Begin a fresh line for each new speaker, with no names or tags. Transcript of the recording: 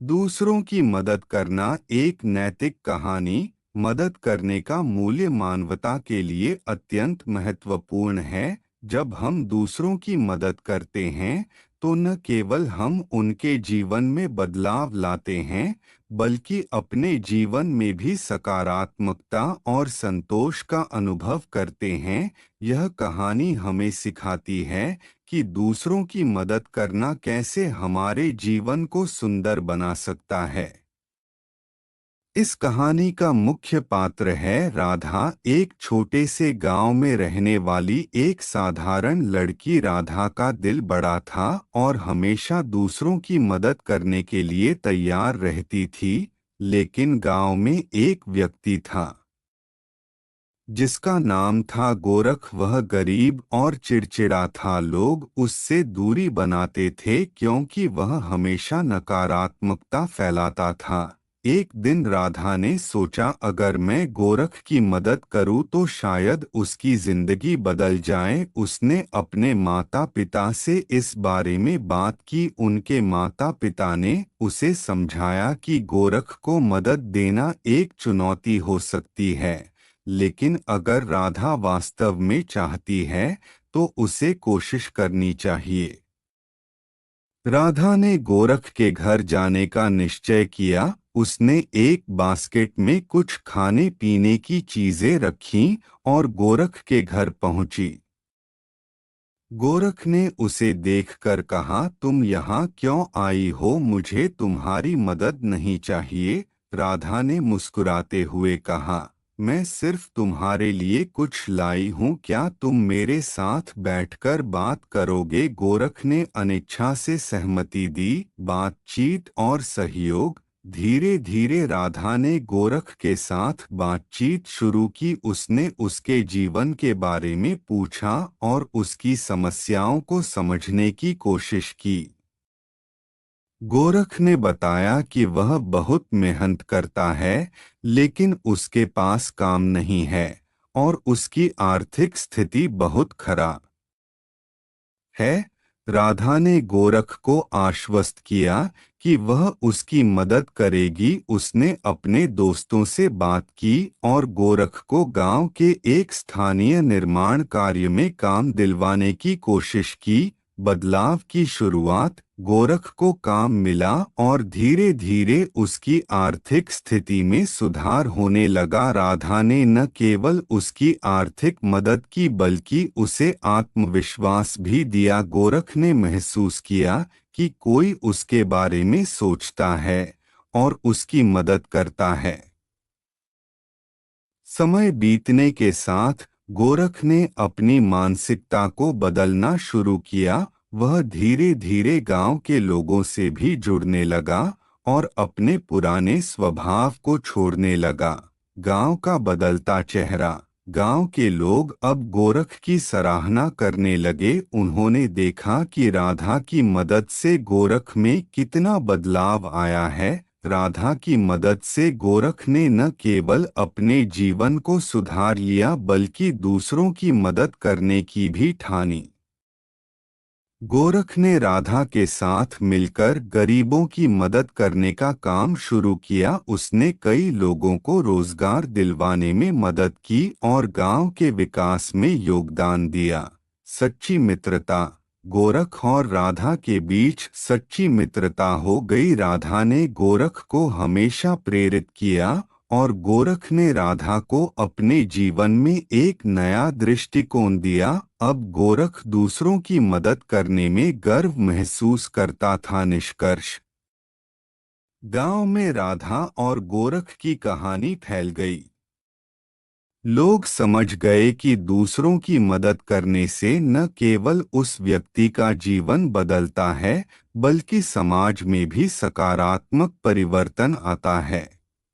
दूसरों की मदद करना एक नैतिक कहानी। मदद करने का मूल्य मानवता के लिए अत्यंत महत्वपूर्ण है। जब हम दूसरों की मदद करते हैं तो न केवल हम उनके जीवन में बदलाव लाते हैं, बल्कि अपने जीवन में भी सकारात्मकता और संतोष का अनुभव करते हैं। यह कहानी हमें सिखाती है कि दूसरों की मदद करना कैसे हमारे जीवन को सुंदर बना सकता है। इस कहानी का मुख्य पात्र है राधा, एक छोटे से गांव में रहने वाली एक साधारण लड़की। राधा का दिल बड़ा था और हमेशा दूसरों की मदद करने के लिए तैयार रहती थी। लेकिन गांव में एक व्यक्ति था जिसका नाम था गोरख। वह गरीब और चिड़चिड़ा था। लोग उससे दूरी बनाते थे क्योंकि वह हमेशा नकारात्मकता फैलाता था। एक दिन राधा ने सोचा, अगर मैं गोरख की मदद करूं तो शायद उसकी जिंदगी बदल जाए। उसने अपने माता पिता से इस बारे में बात की। उनके माता पिता ने उसे समझाया कि गोरख को मदद देना एक चुनौती हो सकती है, लेकिन अगर राधा वास्तव में चाहती है तो उसे कोशिश करनी चाहिए। राधा ने गोरख के घर जाने का निश्चय किया। उसने एक बास्केट में कुछ खाने पीने की चीजें रखीं और गोरख के घर पहुंची। गोरख ने उसे देखकर कहा, तुम यहाँ क्यों आई हो? मुझे तुम्हारी मदद नहीं चाहिए। राधा ने मुस्कुराते हुए कहा, मैं सिर्फ तुम्हारे लिए कुछ लाई हूँ, क्या तुम मेरे साथ बैठकर बात करोगे? गोरख ने अनिच्छा से सहमति दी। बातचीत और सहयोग। धीरे धीरे राधा ने गोरख के साथ बातचीत शुरू की। उसने उसके जीवन के बारे में पूछा और उसकी समस्याओं को समझने की कोशिश की। गोरख ने बताया कि वह बहुत मेहनत करता है, लेकिन उसके पास काम नहीं है और उसकी आर्थिक स्थिति बहुत खराब है। राधा ने गोरख को आश्वस्त किया कि वह उसकी मदद करेगी। उसने अपने दोस्तों से बात की और गोरख को गांव के एक स्थानीय निर्माण कार्य में काम दिलवाने की कोशिश की। बदलाव की शुरुआत। गोरख को काम मिला और धीरे धीरे उसकी आर्थिक स्थिति में सुधार होने लगा। राधा ने न केवल उसकी आर्थिक मदद की बल्कि उसे आत्मविश्वास भी दिया। गोरख ने महसूस किया कि कोई उसके बारे में सोचता है और उसकी मदद करता है। समय बीतने के साथ गोरख ने अपनी मानसिकता को बदलना शुरू किया। वह धीरे धीरे गांव के लोगों से भी जुड़ने लगा और अपने पुराने स्वभाव को छोड़ने लगा। गांव का बदलता चेहरा। गांव के लोग अब गोरख की सराहना करने लगे। उन्होंने देखा कि राधा की मदद से गोरख में कितना बदलाव आया है। राधा की मदद से गोरख ने न केवल अपने जीवन को सुधार लिया बल्कि दूसरों की मदद करने की भी ठानी। गोरख ने राधा के साथ मिलकर गरीबों की मदद करने का काम शुरू किया। उसने कई लोगों को रोजगार दिलवाने में मदद की और गांव के विकास में योगदान दिया। सच्ची मित्रता। गोरख और राधा के बीच सच्ची मित्रता हो गई। राधा ने गोरख को हमेशा प्रेरित किया और गोरख ने राधा को अपने जीवन में एक नया दृष्टिकोण दिया। अब गोरख दूसरों की मदद करने में गर्व महसूस करता था। निष्कर्ष। गांव में राधा और गोरख की कहानी फैल गई। लोग समझ गए कि दूसरों की मदद करने से न केवल उस व्यक्ति का जीवन बदलता है, बल्कि समाज में भी सकारात्मक परिवर्तन आता है।